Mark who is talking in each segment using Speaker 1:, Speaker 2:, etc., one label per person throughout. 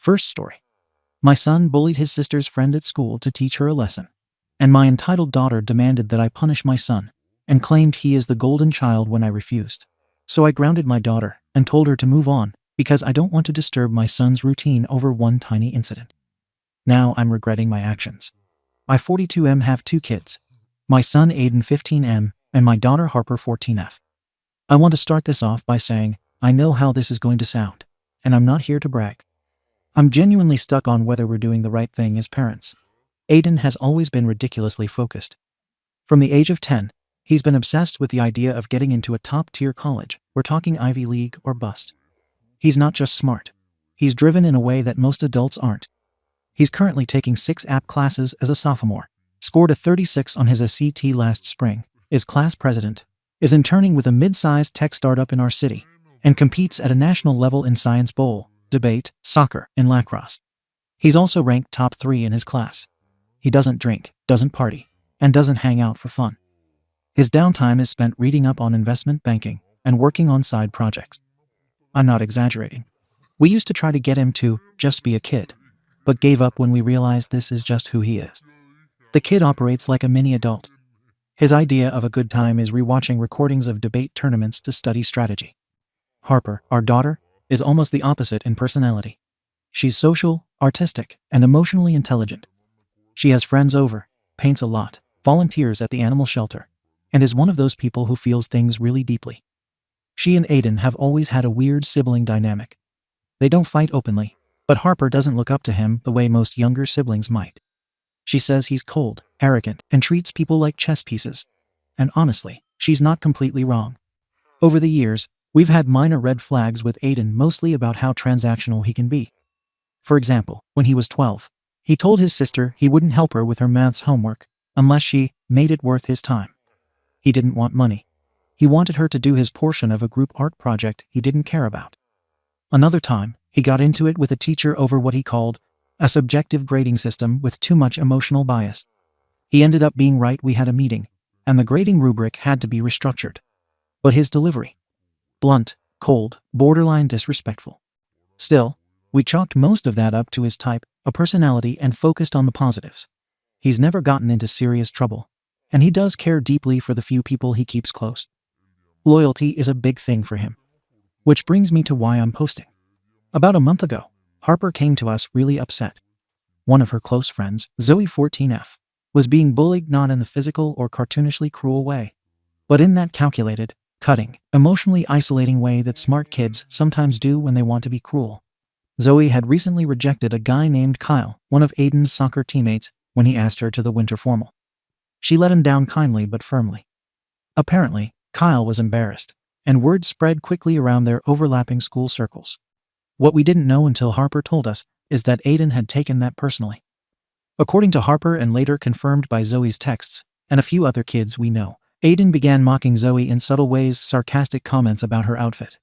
Speaker 1: First story. My son bullied his sister's friend at school to teach her a lesson, and my entitled daughter demanded that I punish my son and claimed he is the golden child when I refused. So I grounded my daughter and told her to move on because I don't want to disturb my son's routine over one tiny incident. Now I'm regretting my actions. I 42M have 2 kids. My son Aiden 15M and my daughter Harper 14F. I want to start this off by saying I know how this is going to sound, and I'm not here to brag. I'm genuinely stuck on whether we're doing the right thing as parents. Aiden has always been ridiculously focused. From the age of 10, he's been obsessed with the idea of getting into a top-tier college. We're talking Ivy League or bust. He's not just smart. He's driven in a way that most adults aren't. He's currently taking 6 app classes as a sophomore, scored a 36 on his SAT last spring, is class president, is interning with a mid-sized tech startup in our city, and competes at a national level in Science Bowl, debate, soccer, and lacrosse. He's also ranked top 3 in his class. He doesn't drink, doesn't party, and doesn't hang out for fun. His downtime is spent reading up on investment banking and working on side projects. I'm not exaggerating. We used to try to get him to just be a kid, but gave up when we realized this is just who he is. The kid operates like a mini adult. His idea of a good time is rewatching recordings of debate tournaments to study strategy. Harper, our daughter, is almost the opposite in personality. She's social, artistic, and emotionally intelligent. She has friends over, paints a lot, volunteers at the animal shelter, and is one of those people who feels things really deeply. She and Aiden have always had a weird sibling dynamic. They don't fight openly, but Harper doesn't look up to him the way most younger siblings might. She says he's cold, arrogant, and treats people like chess pieces. And honestly, she's not completely wrong. Over the years, we've had minor red flags with Aiden, mostly about how transactional he can be. For example, when he was 12, he told his sister he wouldn't help her with her maths homework unless she made it worth his time. He didn't want money. He wanted her to do his portion of a group art project he didn't care about. Another time, he got into it with a teacher over what he called a subjective grading system with too much emotional bias. He ended up being right. We had a meeting, and the grading rubric had to be restructured. But his delivery? Blunt, cold, borderline disrespectful. Still, we chalked most of that up to his type, a personality, and focused on the positives. He's never gotten into serious trouble, and he does care deeply for the few people he keeps close. Loyalty is a big thing for him. Which brings me to why I'm posting. About a month ago, Harper came to us really upset. One of her close friends, Zoe 14F, was being bullied not in the physical or cartoonishly cruel way, but in that calculated, cutting, emotionally isolating way that smart kids sometimes do when they want to be cruel. Zoe had recently rejected a guy named Kyle, one of Aiden's soccer teammates, when he asked her to the winter formal. She let him down kindly but firmly. Apparently, Kyle was embarrassed, and word spread quickly around their overlapping school circles. What we didn't know until Harper told us is that Aiden had taken that personally. According to Harper, and later confirmed by Zoe's texts and a few other kids we know, Aiden began mocking Zoe in subtle ways, sarcastic comments about her outfit,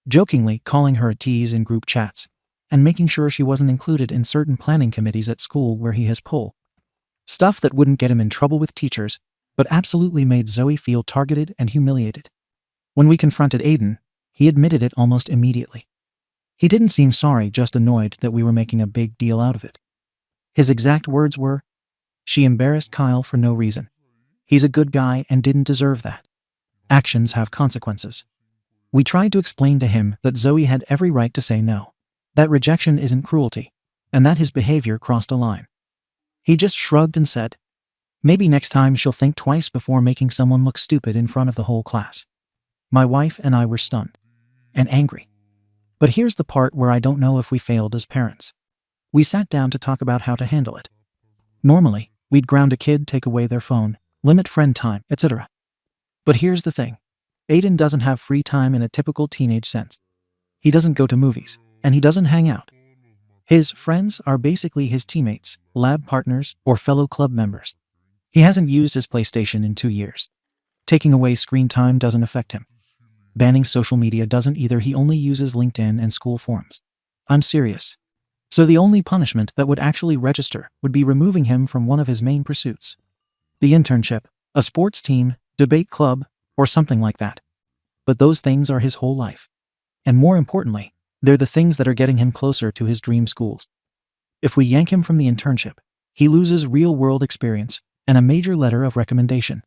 Speaker 1: jokingly calling her a tease in group chats, and making sure she wasn't included in certain planning committees at school where he has pull. Stuff that wouldn't get him in trouble with teachers, but absolutely made Zoe feel targeted and humiliated. When we confronted Aiden, he admitted it almost immediately. He didn't seem sorry, just annoyed that we were making a big deal out of it. His exact words were, "She embarrassed Kyle for no reason. He's a good guy and didn't deserve that. Actions have consequences." We tried to explain to him that Zoe had every right to say no, that rejection isn't cruelty, and that his behavior crossed a line. He just shrugged and said, "Maybe next time she'll think twice before making someone look stupid in front of the whole class." My wife and I were stunned and angry. But here's the part where I don't know if we failed as parents. We sat down to talk about how to handle it. Normally, we'd ground a kid, take away their phone, limit friend time, etc. But here's the thing. Aiden doesn't have free time in a typical teenage sense. He doesn't go to movies, and he doesn't hang out. His friends are basically his teammates, lab partners, or fellow club members. He hasn't used his PlayStation in 2 years. Taking away screen time doesn't affect him. Banning social media doesn't either. He only uses LinkedIn and school forums. I'm serious. So the only punishment that would actually register would be removing him from one of his main pursuits. The internship, a sports team, debate club, or something like that. But those things are his whole life. And more importantly, They're the things that are getting him closer to his dream schools. If we yank him from the internship, he loses real-world experience and a major letter of recommendation.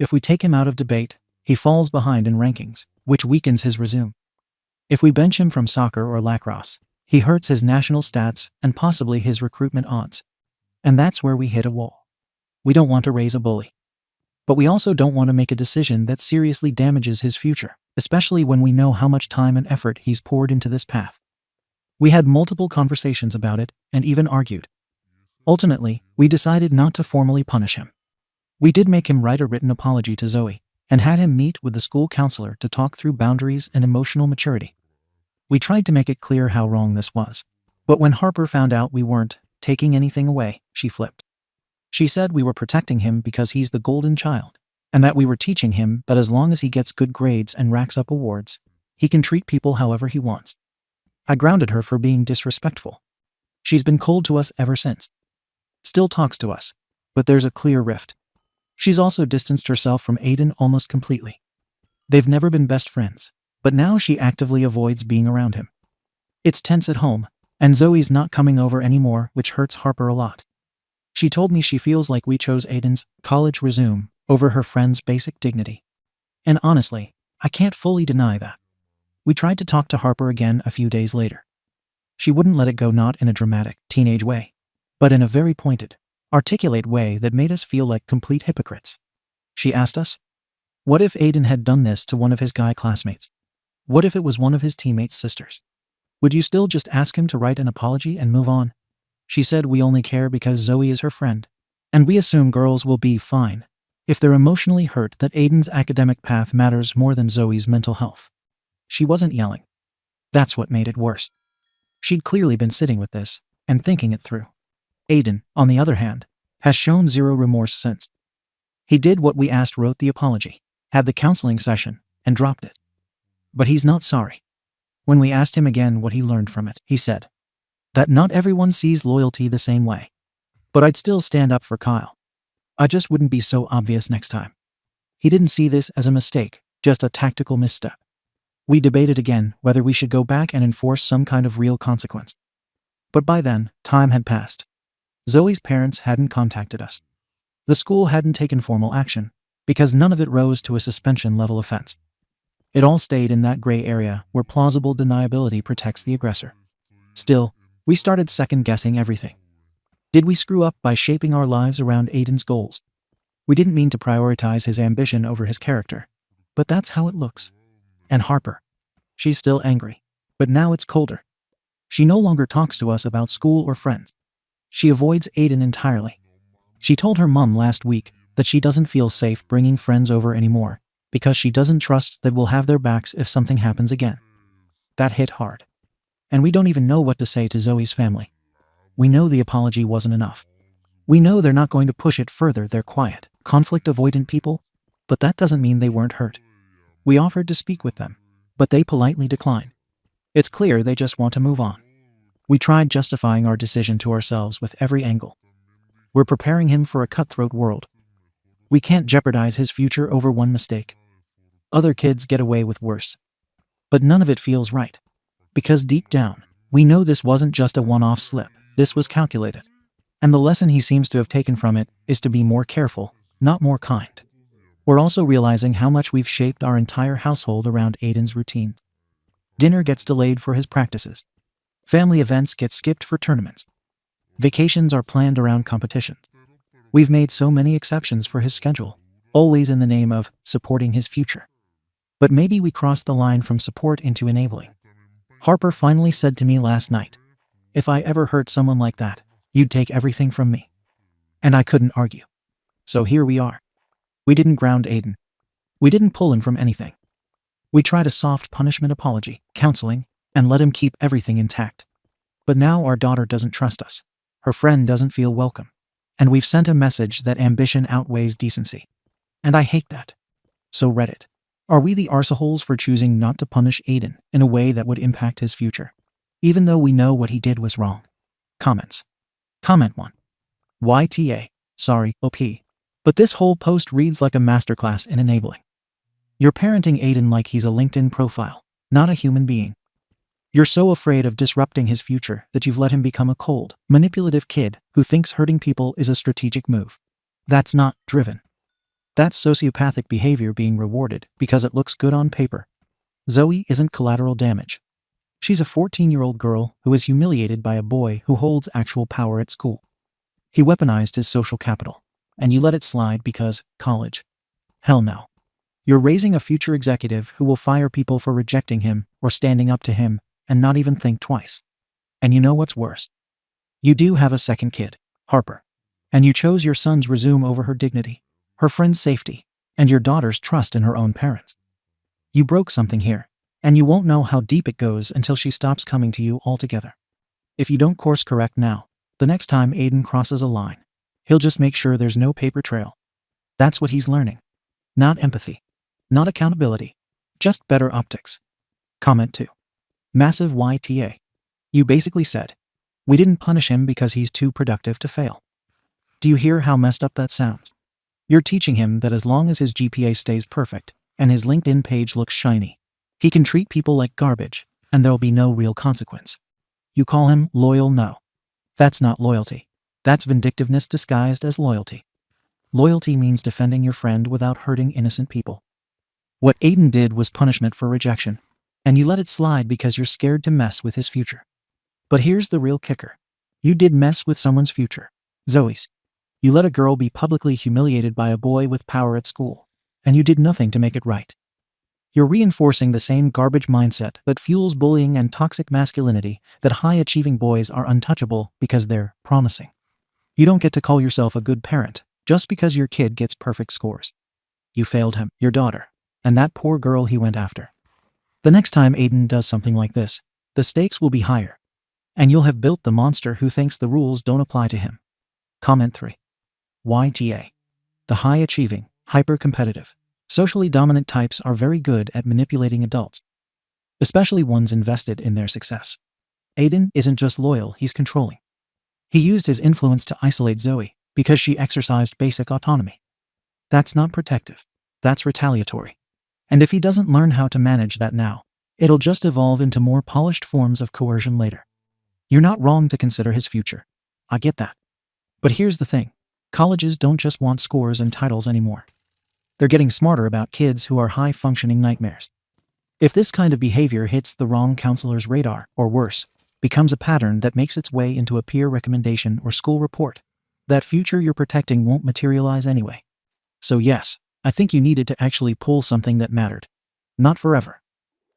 Speaker 1: If we take him out of debate, he falls behind in rankings, which weakens his resume. If we bench him from soccer or lacrosse, he hurts his national stats and possibly his recruitment odds. And that's where we hit a wall. We don't want to raise a bully. But we also don't want to make a decision that seriously damages his future, especially when we know how much time and effort he's poured into this path. We had multiple conversations about it and even argued. Ultimately, we decided not to formally punish him. We did make him write a written apology to Zoe and had him meet with the school counselor to talk through boundaries and emotional maturity. We tried to make it clear how wrong this was. But when Harper found out we weren't taking anything away, she flipped. She said we were protecting him because he's the golden child, and that we were teaching him that as long as he gets good grades and racks up awards, he can treat people however he wants. I grounded her for being disrespectful. She's been cold to us ever since. Still talks to us, but there's a clear rift. She's also distanced herself from Aiden almost completely. They've never been best friends, but now she actively avoids being around him. It's tense at home, and Zoe's not coming over anymore, which hurts Harper a lot. She told me she feels like we chose Aiden's college resume over her friend's basic dignity. And honestly, I can't fully deny that. We tried to talk to Harper again a few days later. She wouldn't let it go, not in a dramatic, teenage way, but in a very pointed, articulate way that made us feel like complete hypocrites. She asked us, what if Aiden had done this to one of his guy classmates? What if it was one of his teammates' sisters? Would you still just ask him to write an apology and move on? She said we only care because Zoe is her friend, and we assume girls will be fine if they're emotionally hurt, that Aiden's academic path matters more than Zoe's mental health. She wasn't yelling. That's what made it worse. She'd clearly been sitting with this and thinking it through. Aiden, on the other hand, has shown zero remorse since. He did what we asked, wrote the apology, had the counseling session, and dropped it. But he's not sorry. When we asked him again what he learned from it, he said that not everyone sees loyalty the same way. But I'd still stand up for Kyle. I just wouldn't be so obvious next time. He didn't see this as a mistake, just a tactical misstep. We debated again whether we should go back and enforce some kind of real consequence. But by then, time had passed. Zoe's parents hadn't contacted us. The school hadn't taken formal action, because none of it rose to a suspension-level offense. It all stayed in that gray area where plausible deniability protects the aggressor. Still, we started second-guessing everything. Did we screw up by shaping our lives around Aiden's goals? We didn't mean to prioritize his ambition over his character, but that's how it looks. And Harper. She's still angry, but now it's colder. She no longer talks to us about school or friends. She avoids Aiden entirely. She told her mom last week that she doesn't feel safe bringing friends over anymore because she doesn't trust that we'll have their backs if something happens again. That hit hard. And we don't even know what to say to Zoe's family. We know the apology wasn't enough. We know they're not going to push it further. They're quiet, conflict-avoidant people, but that doesn't mean they weren't hurt. We offered to speak with them, but they politely declined. It's clear they just want to move on. We tried justifying our decision to ourselves with every angle. We're preparing him for a cutthroat world. We can't jeopardize his future over one mistake. Other kids get away with worse. But none of it feels right. Because deep down, we know this wasn't just a one-off slip. This was calculated. And the lesson he seems to have taken from it is to be more careful, not more kind. We're also realizing how much we've shaped our entire household around Aiden's routines. Dinner gets delayed for his practices. Family events get skipped for tournaments. Vacations are planned around competitions. We've made so many exceptions for his schedule, always in the name of supporting his future. But maybe we crossed the line from support into enabling. Harper finally said to me last night, if I ever hurt someone like that, you'd take everything from me. And I couldn't argue. So here we are. We didn't ground Aiden. We didn't pull him from anything. We tried a soft punishment apology, counseling, and let him keep everything intact. But now our daughter doesn't trust us. Her friend doesn't feel welcome. And we've sent a message that ambition outweighs decency. And I hate that. So Reddit, are we the arseholes for choosing not to punish Aiden in a way that would impact his future, even though we know what he did was wrong? Comments. Comment 1. YTA, sorry, OP. But this whole post reads like a masterclass in enabling. You're parenting Aiden like he's a LinkedIn profile, not a human being. You're so afraid of disrupting his future that you've let him become a cold, manipulative kid who thinks hurting people is a strategic move. That's not driven. That's sociopathic behavior being rewarded because it looks good on paper. Zoe isn't collateral damage. She's a 14-year-old girl who is humiliated by a boy who holds actual power at school. He weaponized his social capital, and you let it slide because college. Hell no. You're raising a future executive who will fire people for rejecting him or standing up to him and not even think twice. And you know what's worse? You do have a second kid, Harper. And you chose your son's resume over her dignity, her friend's safety, and your daughter's trust in her own parents. You broke something here, and you won't know how deep it goes until she stops coming to you altogether. If you don't course correct now, the next time Aiden crosses a line, he'll just make sure there's no paper trail. That's what he's learning. Not empathy. Not accountability. Just better optics. Comment 2. Massive YTA. You basically said, we didn't punish him because he's too productive to fail. Do you hear how messed up that sounds? You're teaching him that as long as his GPA stays perfect and his LinkedIn page looks shiny, he can treat people like garbage and there'll be no real consequence. You call him loyal? No. That's not loyalty. That's vindictiveness disguised as loyalty. Loyalty means defending your friend without hurting innocent people. What Aiden did was punishment for rejection, and you let it slide because you're scared to mess with his future. But here's the real kicker. You did mess with someone's future. Zoe's. You let a girl be publicly humiliated by a boy with power at school, and you did nothing to make it right. You're reinforcing the same garbage mindset that fuels bullying and toxic masculinity, that high-achieving boys are untouchable because they're promising. You don't get to call yourself a good parent just because your kid gets perfect scores. You failed him, your daughter, and that poor girl he went after. The next time Aiden does something like this, the stakes will be higher, and you'll have built the monster who thinks the rules don't apply to him. Comment 3. YTA. The high-achieving, hyper-competitive, socially dominant types are very good at manipulating adults, especially ones invested in their success. Aiden isn't just loyal, he's controlling. He used his influence to isolate Zoe because she exercised basic autonomy. That's not protective. That's retaliatory. And if he doesn't learn how to manage that now, it'll just evolve into more polished forms of coercion later. You're not wrong to consider his future. I get that. But here's the thing. Colleges don't just want scores and titles anymore. They're getting smarter about kids who are high-functioning nightmares. If this kind of behavior hits the wrong counselor's radar, or worse, becomes a pattern that makes its way into a peer recommendation or school report, that future you're protecting won't materialize anyway. So yes, I think you needed to actually pull something that mattered. Not forever,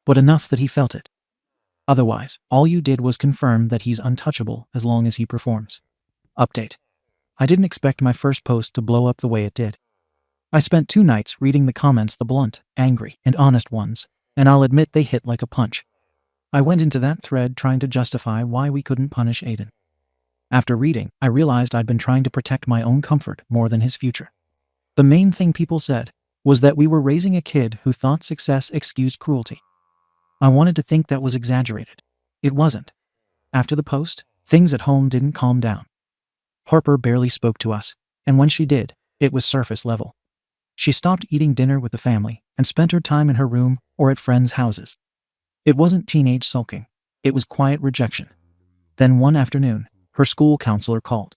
Speaker 1: but enough that he felt it. Otherwise, all you did was confirm that he's untouchable as long as he performs. Update. I didn't expect my first post to blow up the way it did. I spent 2 nights reading the comments, the blunt, angry, and honest ones, and I'll admit they hit like a punch. I went into that thread trying to justify why we couldn't punish Aiden. After reading, I realized I'd been trying to protect my own comfort more than his future. The main thing people said was that we were raising a kid who thought success excused cruelty. I wanted to think that was exaggerated. It wasn't. After the post, things at home didn't calm down. Harper barely spoke to us, and when she did, it was surface level. She stopped eating dinner with the family and spent her time in her room or at friends' houses. It wasn't teenage sulking. It was quiet rejection. Then one afternoon, her school counselor called.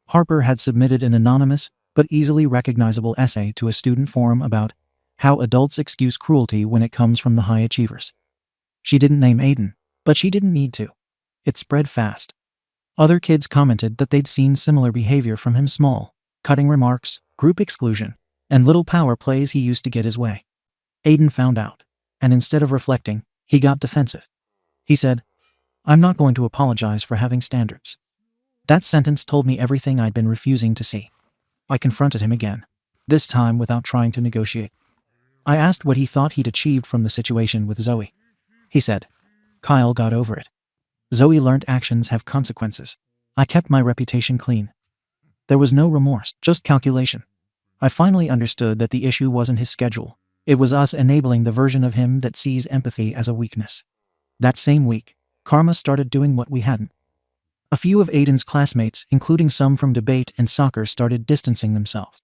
Speaker 1: Harper had submitted an anonymous but easily recognizable essay to a student forum about how adults excuse cruelty when it comes from the high achievers. She didn't name Aiden, but she didn't need to. It spread fast. Other kids commented that they'd seen similar behavior from him: small, cutting remarks, group exclusion, and little power plays he used to get his way. Aiden found out, and instead of reflecting, he got defensive. He said, "I'm not going to apologize for having standards." That sentence told me everything I'd been refusing to see. I confronted him again, this time without trying to negotiate. I asked what he thought he'd achieved from the situation with Zoe. He said, "Kyle got over it. Zoe learned actions have consequences. I kept my reputation clean." There was no remorse, just calculation. I finally understood that the issue wasn't his schedule. It was us enabling the version of him that sees empathy as a weakness. That same week, karma started doing what we hadn't. A few of Aiden's classmates, including some from debate and soccer, started distancing themselves.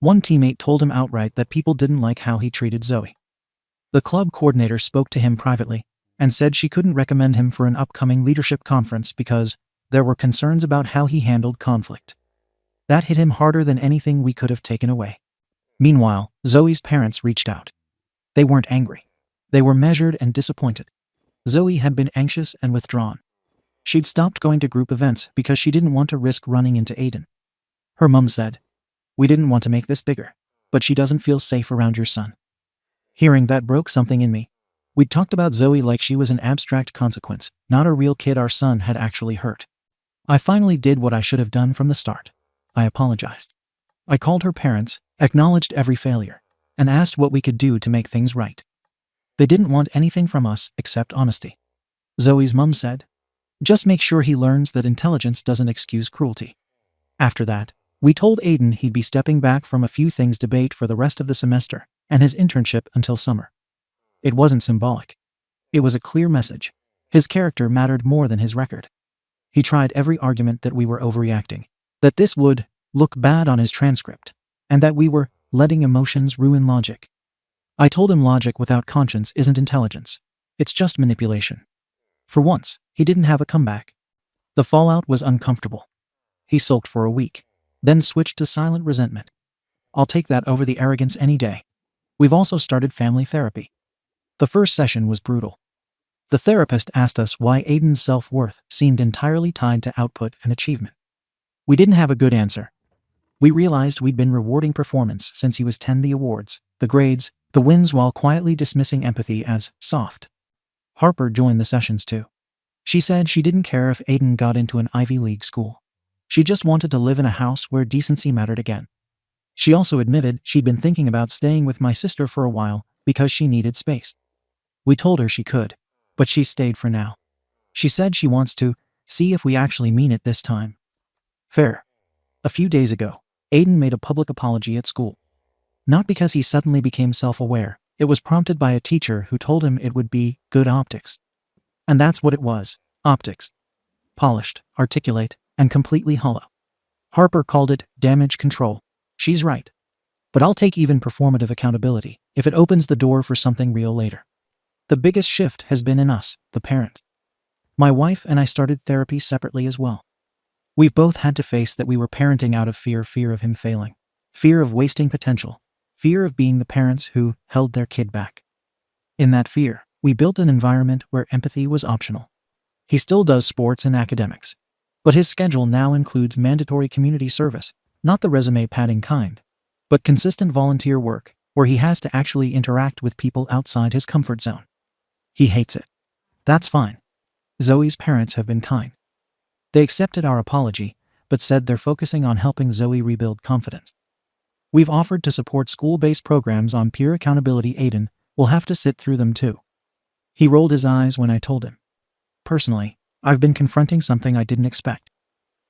Speaker 1: One teammate told him outright that people didn't like how he treated Zoe. The club coordinator spoke to him privately, and said she couldn't recommend him for an upcoming leadership conference because there were concerns about how he handled conflict. That hit him harder than anything we could have taken away. Meanwhile, Zoe's parents reached out. They weren't angry. They were measured and disappointed. Zoe had been anxious and withdrawn. She'd stopped going to group events because she didn't want to risk running into Aiden. Her mum said, "We didn't want to make this bigger, but she doesn't feel safe around your son." Hearing that broke something in me. We'd talked about Zoe like she was an abstract consequence, not a real kid our son had actually hurt. I finally did what I should have done from the start. I apologized. I called her parents, acknowledged every failure, and asked what we could do to make things right. They didn't want anything from us except honesty. Zoe's mum said, "Just make sure he learns that intelligence doesn't excuse cruelty." After that, we told Aiden he'd be stepping back from a few things debate for the rest of the semester and his internship until summer. It wasn't symbolic. It was a clear message. His character mattered more than his record. He tried every argument that we were overreacting, that this would look bad on his transcript, and that we were letting emotions ruin logic. I told him logic without conscience isn't intelligence. It's just manipulation. For once, he didn't have a comeback. The fallout was uncomfortable. He sulked for a week, then switched to silent resentment. I'll take that over the arrogance any day. We've also started family therapy. The first session was brutal. The therapist asked us why Aiden's self-worth seemed entirely tied to output and achievement. We didn't have a good answer. We realized we'd been rewarding performance since he was 10, the awards, the grades, the wins, while quietly dismissing empathy as soft. Harper joined the sessions too. She said she didn't care if Aiden got into an Ivy League school. She just wanted to live in a house where decency mattered again. She also admitted she'd been thinking about staying with my sister for a while because she needed space. We told her she could, but she stayed for now. She said she wants to see if we actually mean it this time. Fair. A few days ago, Aiden made a public apology at school. Not because he suddenly became self-aware. It was prompted by a teacher who told him it would be good optics. And that's what it was, optics. Polished, articulate, and completely hollow. Harper called it damage control. She's right. But I'll take even performative accountability if it opens the door for something real later. The biggest shift has been in us, the parents. My wife and I started therapy separately as well. We've both had to face that we were parenting out of fear of him failing, fear of wasting potential, fear of being the parents who held their kid back. In that fear, we built an environment where empathy was optional. He still does sports and academics, but his schedule now includes mandatory community service, not the resume padding kind, but consistent volunteer work where he has to actually interact with people outside his comfort zone. He hates it. That's fine. Zoe's parents have been kind. They accepted our apology, but said they're focusing on helping Zoe rebuild confidence. We've offered to support school-based programs on peer accountability. Aiden will have to sit through them too. He rolled his eyes when I told him. Personally, I've been confronting something I didn't expect.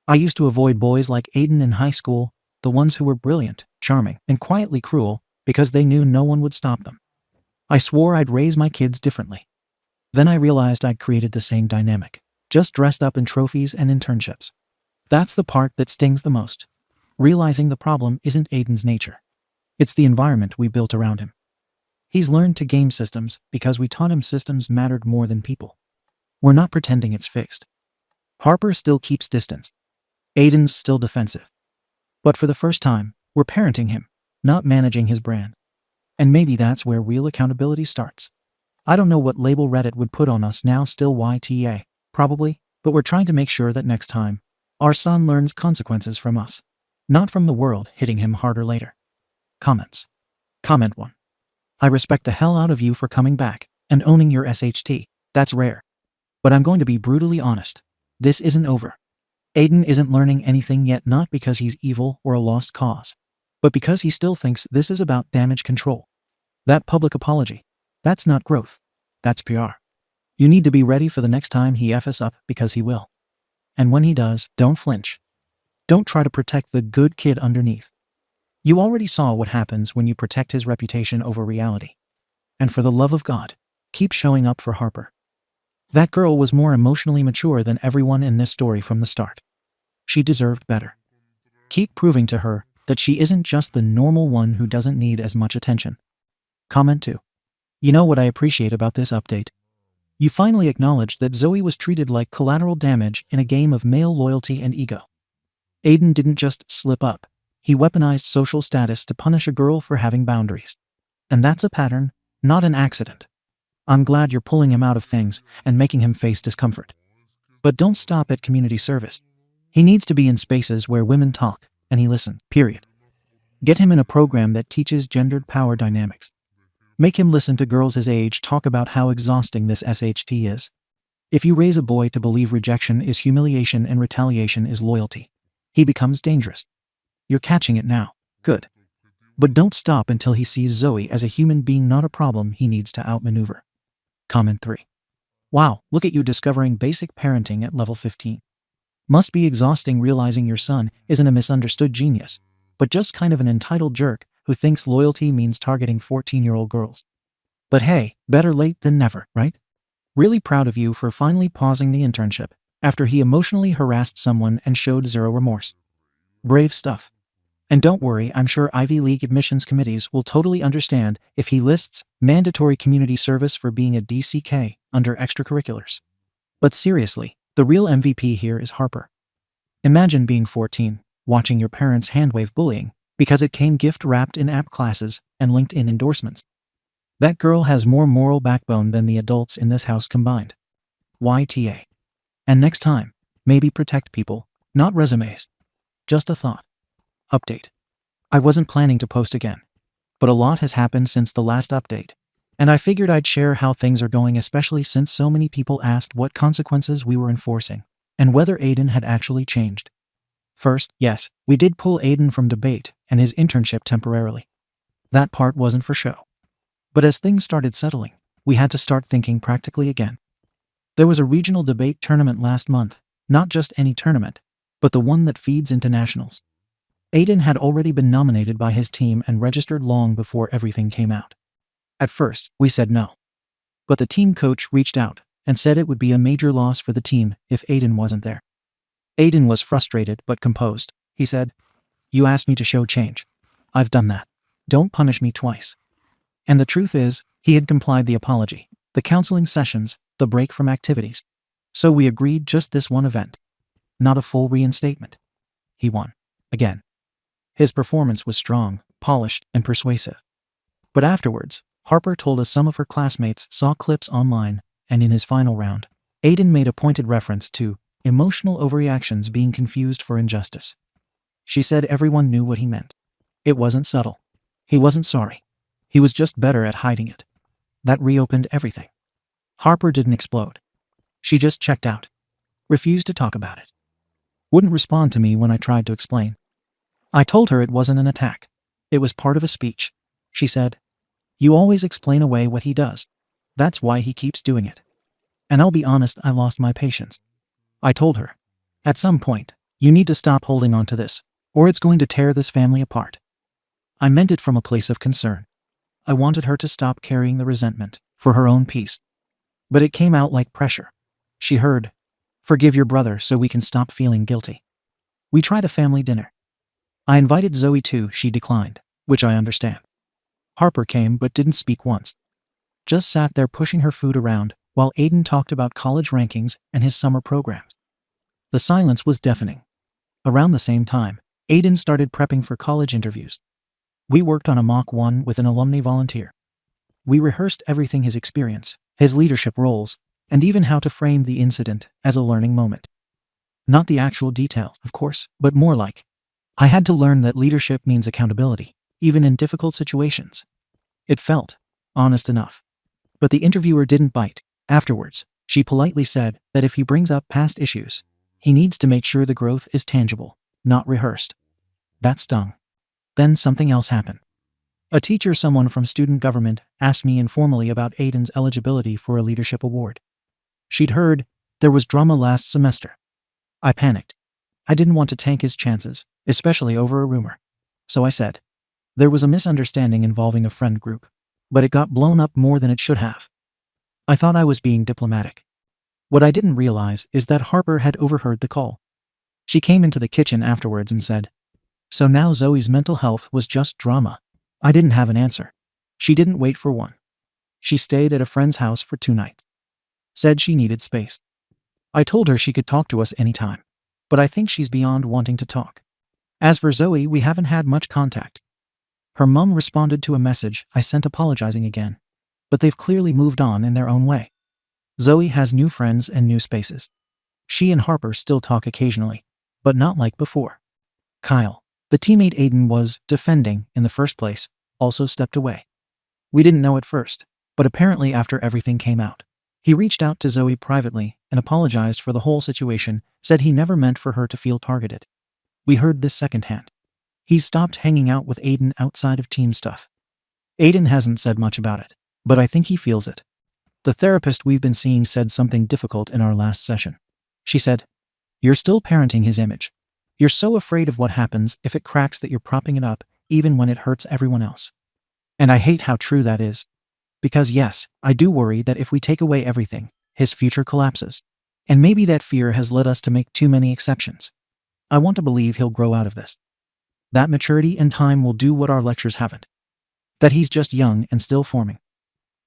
Speaker 1: I used to avoid boys like Aiden in high school, the ones who were brilliant, charming, and quietly cruel, because they knew no one would stop them. I swore I'd raise my kids differently. Then I realized I'd created the same dynamic, just dressed up in trophies and internships. That's the part that stings the most. Realizing the problem isn't Aiden's nature. It's the environment we built around him. He's learned to game systems because we taught him systems mattered more than people. We're not pretending it's fixed. Harper still keeps distance. Aiden's still defensive. But for the first time, we're parenting him, not managing his brand. And maybe that's where real accountability starts. I don't know what label Reddit would put on us now, still YTA, probably, but we're trying to make sure that next time, our son learns consequences from us, not from the world hitting him harder later. Comments. Comment 1. I respect the hell out of you for coming back and owning your SHT. That's rare. But I'm going to be brutally honest. This isn't over. Aiden isn't learning anything yet, not because he's evil or a lost cause, but because he still thinks this is about damage control. That public apology, that's not growth. That's PR. You need to be ready for the next time he F's up, because he will. And when he does, don't flinch. Don't try to protect the good kid underneath. You already saw what happens when you protect his reputation over reality. And for the love of God, keep showing up for Harper. That girl was more emotionally mature than everyone in this story from the start. She deserved better. Keep proving to her that she isn't just the normal one who doesn't need as much attention. Comment 2. You know what I appreciate about this update? You finally acknowledged that Zoe was treated like collateral damage in a game of male loyalty and ego. Aiden didn't just slip up. He weaponized social status to punish a girl for having boundaries. And that's a pattern, not an accident. I'm glad you're pulling him out of things and making him face discomfort. But don't stop at community service. He needs to be in spaces where women talk, and he listens, period. Get him in a program that teaches gendered power dynamics. Make him listen to girls his age talk about how exhausting this SHT is. If you raise a boy to believe rejection is humiliation and retaliation is loyalty, he becomes dangerous. You're catching it now. Good. But don't stop until he sees Zoe as a human being, not a problem he needs to outmaneuver. Comment 3. Wow, look at you discovering basic parenting at level 15. Must be exhausting realizing your son isn't a misunderstood genius, but just kind of an entitled jerk who thinks loyalty means targeting 14-year-old girls. But hey, better late than never, right? Really proud of you for finally pausing the internship after he emotionally harassed someone and showed zero remorse. Brave stuff. And don't worry, I'm sure Ivy League admissions committees will totally understand if he lists mandatory community service for being a DCK under extracurriculars. But seriously, the real MVP here is Harper. Imagine being 14, watching your parents handwave bullying because it came gift-wrapped in app classes and LinkedIn endorsements. That girl has more moral backbone than the adults in this house combined. YTA. And next time, maybe protect people, not resumes. Just a thought. Update. I wasn't planning to post again, but a lot has happened since the last update, and I figured I'd share how things are going, especially since so many people asked what consequences we were enforcing and whether Aiden had actually changed. First, yes, we did pull Aiden from debate and his internship temporarily. That part wasn't for show. But as things started settling, we had to start thinking practically again. There was a regional debate tournament last month, not just any tournament, but the one that feeds into nationals. Aiden had already been nominated by his team and registered long before everything came out. At first, we said no. But the team coach reached out and said it would be a major loss for the team if Aiden wasn't there. Aiden was frustrated but composed. He said, "You asked me to show change. I've done that. Don't punish me twice." And the truth is, he had complied the apology, the counseling sessions, the break from activities. So we agreed just this one event. Not a full reinstatement. He won. Again. His performance was strong, polished, and persuasive. But afterwards, Harper told us some of her classmates saw clips online, and in his final round, Aiden made a pointed reference to emotional overreactions being confused for injustice. She said everyone knew what he meant. It wasn't subtle. He wasn't sorry. He was just better at hiding it. That reopened everything. Harper didn't explode. She just checked out. Refused to talk about it. Wouldn't respond to me when I tried to explain. I told her it wasn't an attack. It was part of a speech. She said, "You always explain away what he does. That's why he keeps doing it." And I'll be honest, I lost my patience. I told her, "At some point, you need to stop holding on to this, or it's going to tear this family apart." I meant it from a place of concern. I wanted her to stop carrying the resentment for her own peace. But it came out like pressure. She heard, "Forgive your brother so we can stop feeling guilty." We tried a family dinner. I invited Zoe too, she declined, which I understand. Harper came but didn't speak once. Just sat there pushing her food around while Aiden talked about college rankings and his summer programs. The silence was deafening. Around the same time, Aiden started prepping for college interviews. We worked on a mock one with an alumni volunteer. We rehearsed everything: his experience, his leadership roles, and even how to frame the incident as a learning moment. Not the actual detail, of course, but more like, I had to learn that leadership means accountability, even in difficult situations. It felt honest enough. But the interviewer didn't bite. Afterwards, she politely said that if he brings up past issues, he needs to make sure the growth is tangible, not rehearsed. That stung. Then something else happened. A teacher, someone from student government, asked me informally about Aiden's eligibility for a leadership award. She'd heard there was drama last semester. I panicked. I didn't want to tank his chances, especially over a rumor. So I said, there was a misunderstanding involving a friend group, but it got blown up more than it should have. I thought I was being diplomatic. What I didn't realize is that Harper had overheard the call. She came into the kitchen afterwards and said, "So now Zoe's mental health was just drama." I didn't have an answer. She didn't wait for one. She stayed at a friend's house for 2 nights. said she needed space. I told her she could talk to us anytime, but I think she's beyond wanting to talk. As for Zoe, we haven't had much contact. Her mum responded to a message I sent apologizing again, but they've clearly moved on in their own way. Zoe has new friends and new spaces. She and Harper still talk occasionally, but not like before. Kyle, the teammate Aiden was defending in the first place, also stepped away. We didn't know at first, but apparently after everything came out, he reached out to Zoe privately and apologized for the whole situation, said he never meant for her to feel targeted. We heard this secondhand. He's stopped hanging out with Aiden outside of team stuff. Aiden hasn't said much about it, but I think he feels it. The therapist we've been seeing said something difficult in our last session. She said, "You're still parenting his image. You're so afraid of what happens if it cracks that you're propping it up, even when it hurts everyone else." And I hate how true that is. Because yes, I do worry that if we take away everything, his future collapses. And maybe that fear has led us to make too many exceptions. I want to believe he'll grow out of this. That maturity and time will do what our lectures haven't. That he's just young and still forming.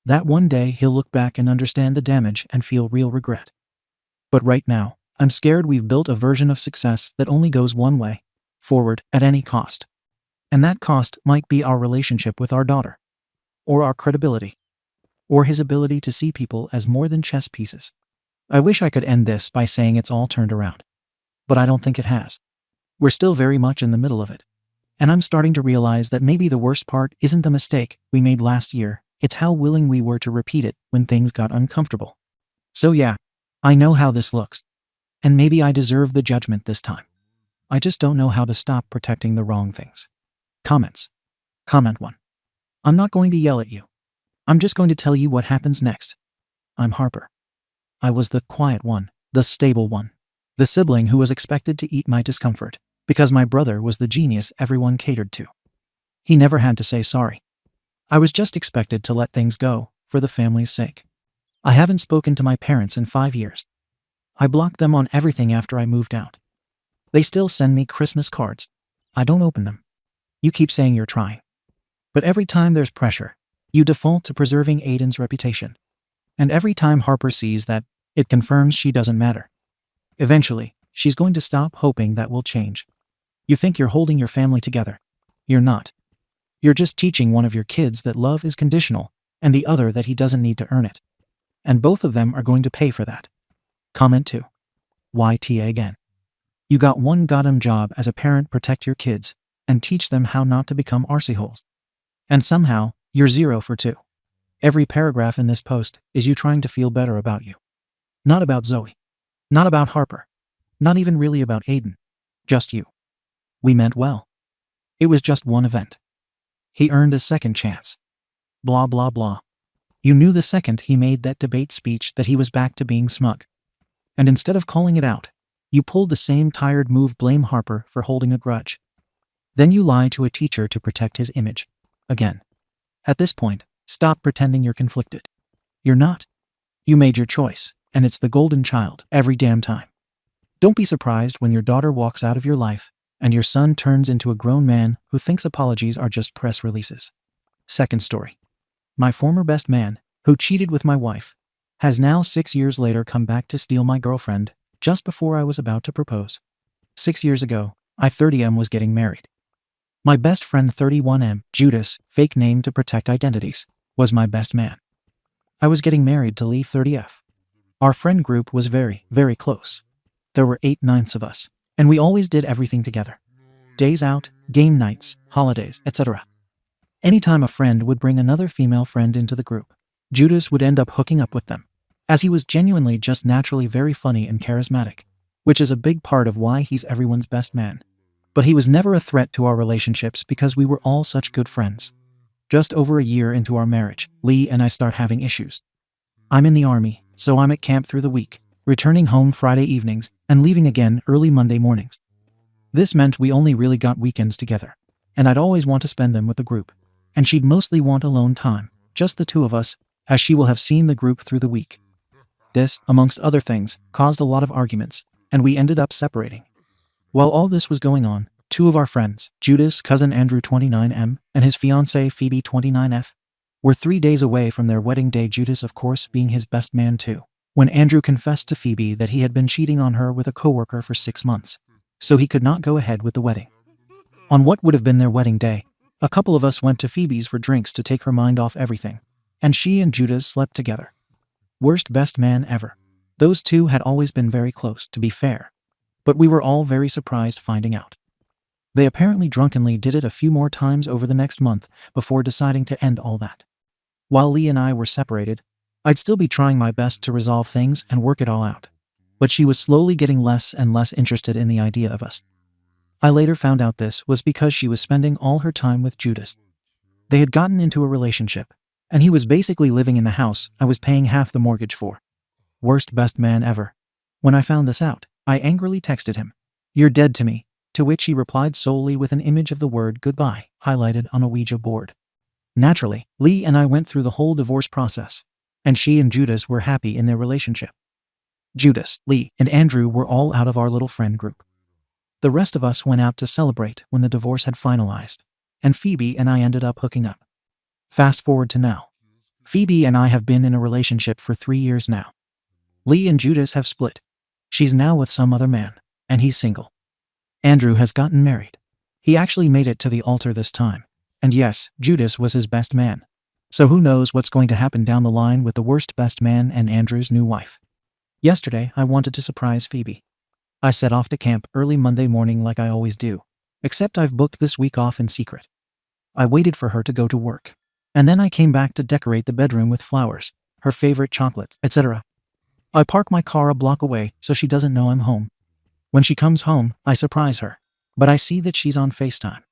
Speaker 1: That one day he'll look back and understand the damage and feel real regret. But right now, I'm scared we've built a version of success that only goes one way, forward at any cost. And that cost might be our relationship with our daughter. Or our credibility. Or his ability to see people as more than chess pieces. I wish I could end this by saying it's all turned around. But I don't think it has. We're still very much in the middle of it. And I'm starting to realize that maybe the worst part isn't the mistake we made last year, it's how willing we were to repeat it when things got uncomfortable. So yeah, I know how this looks. And maybe I deserve the judgment this time. I just don't know how to stop protecting the wrong things. Comments. Comment 1. I'm not going to yell at you. I'm just going to tell you what happens next. I'm Harper. I was the quiet one, the stable one. The sibling who was expected to eat my discomfort, because my brother was the genius everyone catered to. He never had to say sorry. I was just expected to let things go, for the family's sake. I haven't spoken to my parents in 5 years. I blocked them on everything after I moved out. They still send me Christmas cards. I don't open them. You keep saying you're trying. But every time there's pressure, you default to preserving Aiden's reputation. And every time Harper sees that, it confirms she doesn't matter. Eventually, she's going to stop hoping that will change. You think you're holding your family together. You're not. You're just teaching one of your kids that love is conditional, and the other that he doesn't need to earn it. And both of them are going to pay for that. Comment 2. YTA again. You got one goddamn job as a parent: protect your kids, and teach them how not to become arseyholes. And somehow, you're 0 for 2. Every paragraph in this post is you trying to feel better about you. Not about Zoe. Not about Harper. Not even really about Aiden. Just you. We meant well. It was just one event. He earned a second chance. Blah blah blah. You knew the second he made that debate speech that he was back to being smug. And instead of calling it out, you pulled the same tired move: blame Harper for holding a grudge. Then you lie to a teacher to protect his image. Again. At this point, stop pretending you're conflicted. You're not. You made your choice, and it's the golden child every damn time. Don't be surprised when your daughter walks out of your life, and your son turns into a grown man who thinks apologies are just press releases. Second story. My former best man, who cheated with my wife, has now 6 years later come back to steal my girlfriend, just before I was about to propose. 6 years ago, I 30M was getting married. My best friend 31M, Judas, fake name to protect identities, was my best man. I was getting married to Lee 30F. Our friend group was very, very close. There were 8/9 of us, and we always did everything together. Days out, game nights, holidays, etc. Anytime a friend would bring another female friend into the group, Judas would end up hooking up with them, as he was genuinely just naturally very funny and charismatic, which is a big part of why he's everyone's best man. But he was never a threat to our relationships because we were all such good friends. Just over a year into our marriage, Lee and I start having issues. I'm in the army, so I'm at camp through the week, returning home Friday evenings and leaving again early Monday mornings. This meant we only really got weekends together, and I'd always want to spend them with the group, and she'd mostly want alone time, just the two of us, as she will have seen the group through the week. This, amongst other things, caused a lot of arguments, and we ended up separating. While all this was going on, two of our friends, Judas' cousin Andrew 29M and his fiancée Phoebe 29F, were 3 days away from their wedding day, Judas of course being his best man too. when Andrew confessed to Phoebe that he had been cheating on her with a coworker for 6 months, so he could not go ahead with the wedding. On what would have been their wedding day, a couple of us went to Phoebe's for drinks to take her mind off everything, and she and Judas slept together. Worst best man ever. Those two had always been very close, to be fair, but we were all very surprised finding out. They apparently drunkenly did it a few more times over the next month before deciding to end all that. While Lee and I were separated, I'd still be trying my best to resolve things and work it all out. But she was slowly getting less and less interested in the idea of us. I later found out this was because she was spending all her time with Judas. They had gotten into a relationship, and he was basically living in the house I was paying half the mortgage for. Worst best man ever. When I found this out, I angrily texted him, "You're dead to me," to which he replied solely with an image of the word goodbye highlighted on a Ouija board. Naturally, Lee and I went through the whole divorce process, and she and Judas were happy in their relationship. Judas, Lee, and Andrew were all out of our little friend group. The rest of us went out to celebrate when the divorce had finalized, and Phoebe and I ended up hooking up. Fast forward to now. Phoebe and I have been in a relationship for 3 years now. Lee and Judas have split. She's now with some other man, and he's single. Andrew has gotten married. He actually made it to the altar this time. And yes, Judas was his best man. So who knows what's going to happen down the line with the worst best man and Andrew's new wife. Yesterday, I wanted to surprise Phoebe. I set off to camp early Monday morning like I always do, except I've booked this week off in secret. I waited for her to go to work, and then I came back to decorate the bedroom with flowers, her favorite chocolates, etc. I park my car a block away so she doesn't know I'm home. When she comes home, I surprise her, but I see that she's on FaceTime.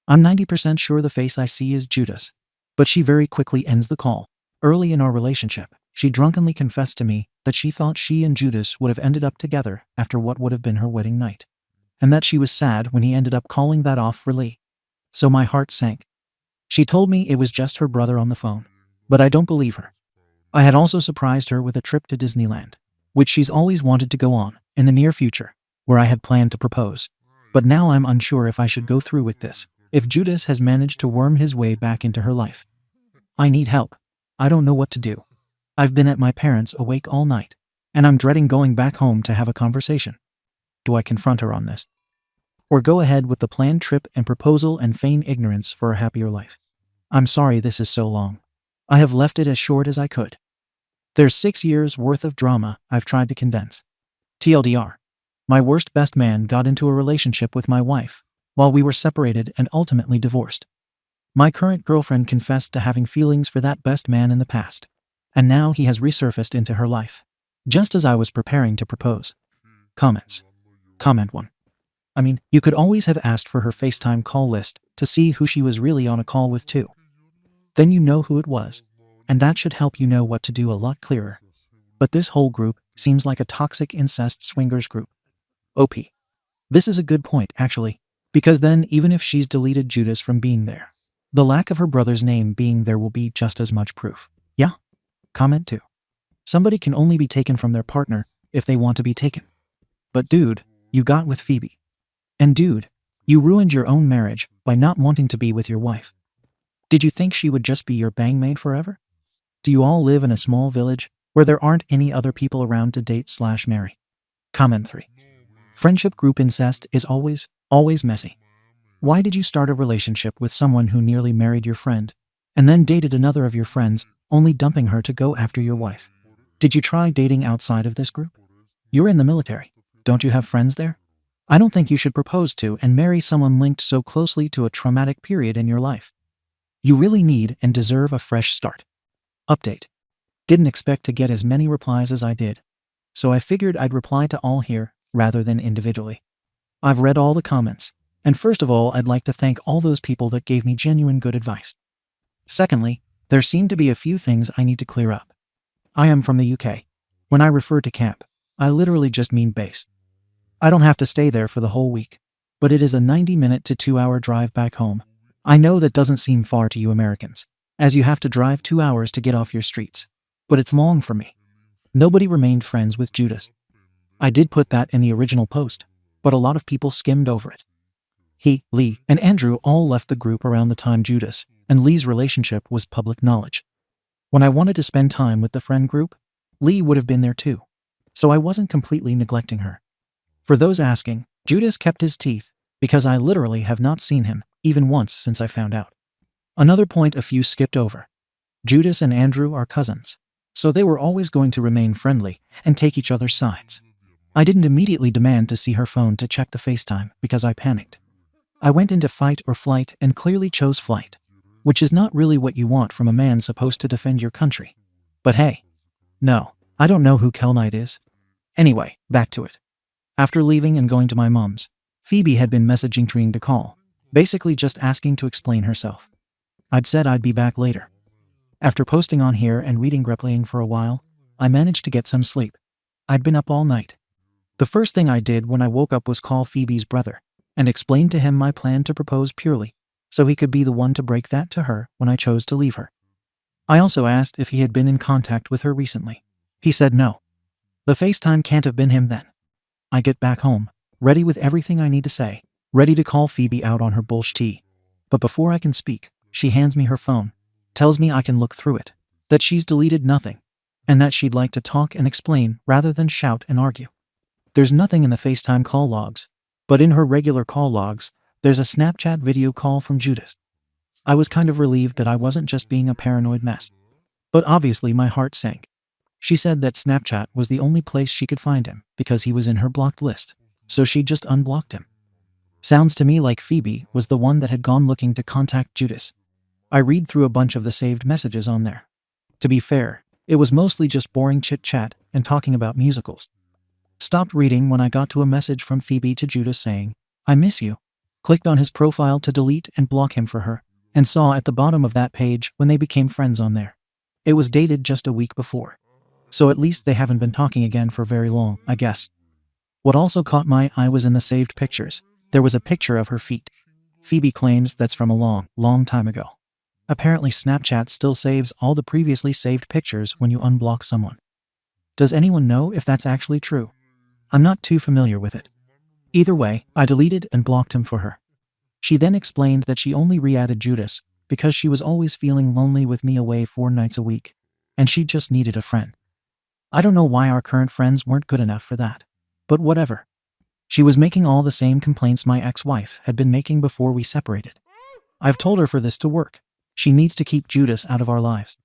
Speaker 1: I'm 90% sure the face I see is Judas, but she very quickly ends the call. Early in our relationship, she drunkenly confessed to me that she thought she and Judas would have ended up together after what would have been her wedding night, and that she was sad when he ended up calling that off for Lee. So my heart sank. She told me it was just her brother on the phone, but I don't believe her. I had also surprised her with a trip to Disneyland, which she's always wanted to go on in the near future, where I had planned to propose. But now I'm unsure if I should go through with this, if Judas has managed to worm his way back into her life. I need help. I don't know what to do. I've been at my parents' awake all night, and I'm dreading going back home to have a conversation. Do I confront her on this? Or go ahead with the planned trip and proposal and feign ignorance for a happier life? I'm sorry this is so long. I have left it as short as I could. There's 6 years worth of drama I've tried to condense. TLDR. My worst best man got into a relationship with my wife while we were separated and ultimately divorced. My current girlfriend confessed to having feelings for that best man in the past, and now he has resurfaced into her life, just as I was preparing to propose. Comments. Comment 1. I mean, you could always have asked for her FaceTime call list to see who she was really on a call with too. Then you know who it was, and that should help you know what to do a lot clearer. But this whole group seems like a toxic incest swingers group. OP. This is a good point, actually, because then even if she's deleted Judas from being there, the lack of her brother's name being there will be just as much proof. Yeah? Comment 2. Somebody can only be taken from their partner if they want to be taken. But dude, you got with Phoebe. And dude, you ruined your own marriage by not wanting to be with your wife. Did you think she would just be your bangmaid forever? Do you all live in a small village where there aren't any other people around to date/marry? Comment 3. Friendship group incest is always messy. Why did you start a relationship with someone who nearly married your friend, and then dated another of your friends, only dumping her to go after your wife? Did you try dating outside of this group? You're in the military. Don't you have friends there? I don't think you should propose to and marry someone linked so closely to a traumatic period in your life. You really need and deserve a fresh start. Update. Didn't expect to get as many replies as I did, so I figured I'd reply to all here rather than individually. I've read all the comments, and first of all, I'd like to thank all those people that gave me genuine good advice. Secondly, there seem to be a few things I need to clear up. I am from the UK. When I refer to camp, I literally just mean base. I don't have to stay there for the whole week, but it is a 90-minute to 2-hour drive back home. I know that doesn't seem far to you Americans, as you have to drive 2 hours to get off your streets, but it's long for me. Nobody remained friends with Judas. I did put that in the original post, but a lot of people skimmed over it. He, Lee, and Andrew all left the group around the time Judas and Lee's relationship was public knowledge. When I wanted to spend time with the friend group, Lee would have been there too. So I wasn't completely neglecting her. For those asking, Judas kept his teeth, because I literally have not seen him, even once since I found out. Another point a few skipped over. Judas and Andrew are cousins, so they were always going to remain friendly and take each other's sides. I didn't immediately demand to see her phone to check the FaceTime because I panicked. I went into fight or flight and clearly chose flight, which is not really what you want from a man supposed to defend your country. But hey, no, I don't know who Kel Knight is. Anyway, back to it. After leaving and going to my mom's, Phoebe had been messaging trying to call, basically just asking to explain herself. I'd said I'd be back later. After posting on here and reading Greplaying for a while, I managed to get some sleep. I'd been up all night. The first thing I did when I woke up was call Phoebe's brother and explain to him my plan to propose purely so he could be the one to break that to her when I chose to leave her. I also asked if he had been in contact with her recently. He said no. The FaceTime can't have been him then. I get back home, ready with everything I need to say, ready to call Phoebe out on her bullshit. But before I can speak, she hands me her phone, tells me I can look through it, that she's deleted nothing, and that she'd like to talk and explain rather than shout and argue. There's nothing in the FaceTime call logs, but in her regular call logs, there's a Snapchat video call from Judas. I was kind of relieved that I wasn't just being a paranoid mess. But obviously my heart sank. She said that Snapchat was the only place she could find him because he was in her blocked list, so she just unblocked him. Sounds to me like Phoebe was the one that had gone looking to contact Judas. I read through a bunch of the saved messages on there. To be fair, it was mostly just boring chit-chat and talking about musicals. Stopped reading when I got to a message from Phoebe to Judas saying, "I miss you." Clicked on his profile to delete and block him for her, and saw at the bottom of that page when they became friends on there. It was dated just a week before. So at least they haven't been talking again for very long, I guess. What also caught my eye was in the saved pictures. There was a picture of her feet. Phoebe claims that's from a long, long time ago. Apparently Snapchat still saves all the previously saved pictures when you unblock someone. Does anyone know if that's actually true? I'm not too familiar with it. Either way, I deleted and blocked him for her. She then explained that she only re-added Judas because she was always feeling lonely with me away 4 nights a week, and she just needed a friend. I don't know why our current friends weren't good enough for that, but whatever. She was making all the same complaints my ex-wife had been making before we separated. I've told her for this to work, she needs to keep Judas out of our lives.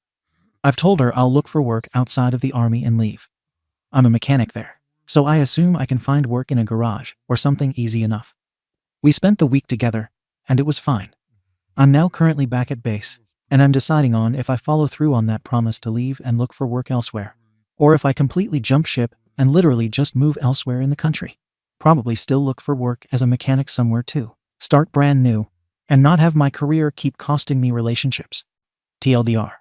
Speaker 1: I've told her I'll look for work outside of the army and leave. I'm a mechanic there, so I assume I can find work in a garage or something easy enough. We spent the week together, and it was fine. I'm now currently back at base, and I'm deciding on if I follow through on that promise to leave and look for work elsewhere, or if I completely jump ship and literally just move elsewhere in the country. Probably still look for work as a mechanic somewhere too, start brand new, and not have my career keep costing me relationships. TLDR.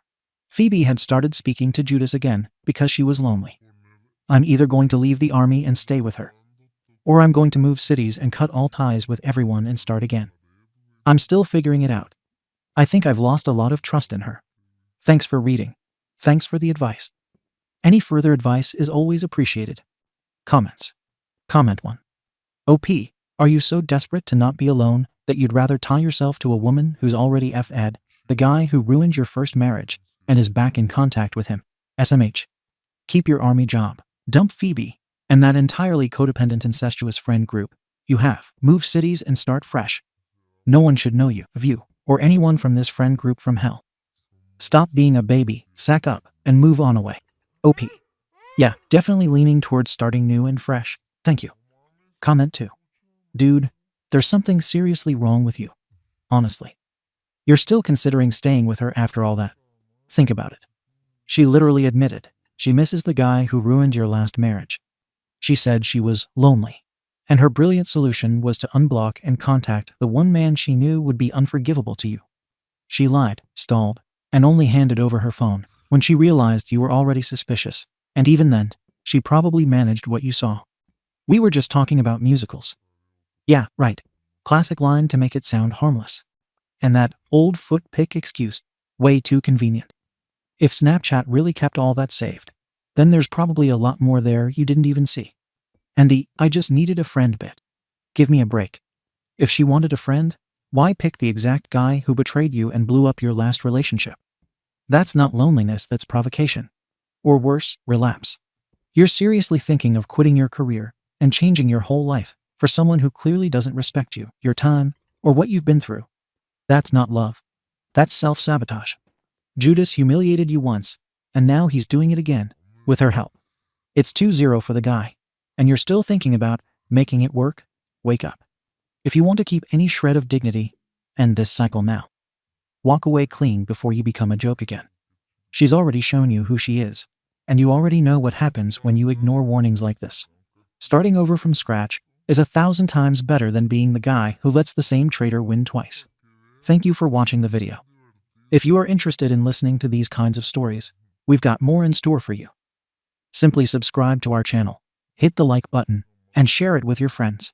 Speaker 1: Phoebe had started speaking to Judas again because she was lonely. I'm either going to leave the army and stay with her, or I'm going to move cities and cut all ties with everyone and start again. I'm still figuring it out. I think I've lost a lot of trust in her. Thanks for reading. Thanks for the advice. Any further advice is always appreciated. Comments. Comment 1. OP, are you so desperate to not be alone that you'd rather tie yourself to a woman who's already F-ed, the guy who ruined your first marriage, and is back in contact with him? SMH. Keep your army job. Dump Phoebe and that entirely codependent incestuous friend group you have. Move cities and start fresh. No one should know you, or anyone from this friend group from hell. Stop being a baby, sack up, and move on away. OP. Yeah, definitely leaning towards starting new and fresh. Thank you. Comment 2. Dude, there's something seriously wrong with you. Honestly. You're still considering staying with her after all that. Think about it. She literally admitted she misses the guy who ruined your last marriage. She said she was lonely, and her brilliant solution was to unblock and contact the one man she knew would be unforgivable to you. She lied, stalled, and only handed over her phone when she realized you were already suspicious, and even then, she probably managed what you saw. We were just talking about musicals. Yeah, right. Classic line to make it sound harmless. And that old foot pick excuse, way too convenient. If Snapchat really kept all that saved, then there's probably a lot more there you didn't even see. And the "I just needed a friend" bit. Give me a break. If she wanted a friend, why pick the exact guy who betrayed you and blew up your last relationship? That's not loneliness, that's provocation. Or worse, relapse. You're seriously thinking of quitting your career and changing your whole life for someone who clearly doesn't respect you, your time, or what you've been through. That's not love. That's self-sabotage. Judas humiliated you once, and now he's doing it again, with her help. It's 2-0 for the guy, and you're still thinking about making it work? Wake up. If you want to keep any shred of dignity, end this cycle now. Walk away clean before you become a joke again. She's already shown you who she is, and you already know what happens when you ignore warnings like this. Starting over from scratch is 1,000 times better than being the guy who lets the same traitor win twice. Thank you for watching the video. If you are interested in listening to these kinds of stories, we've got more in store for you. Simply subscribe to our channel, hit the like button, and share it with your friends.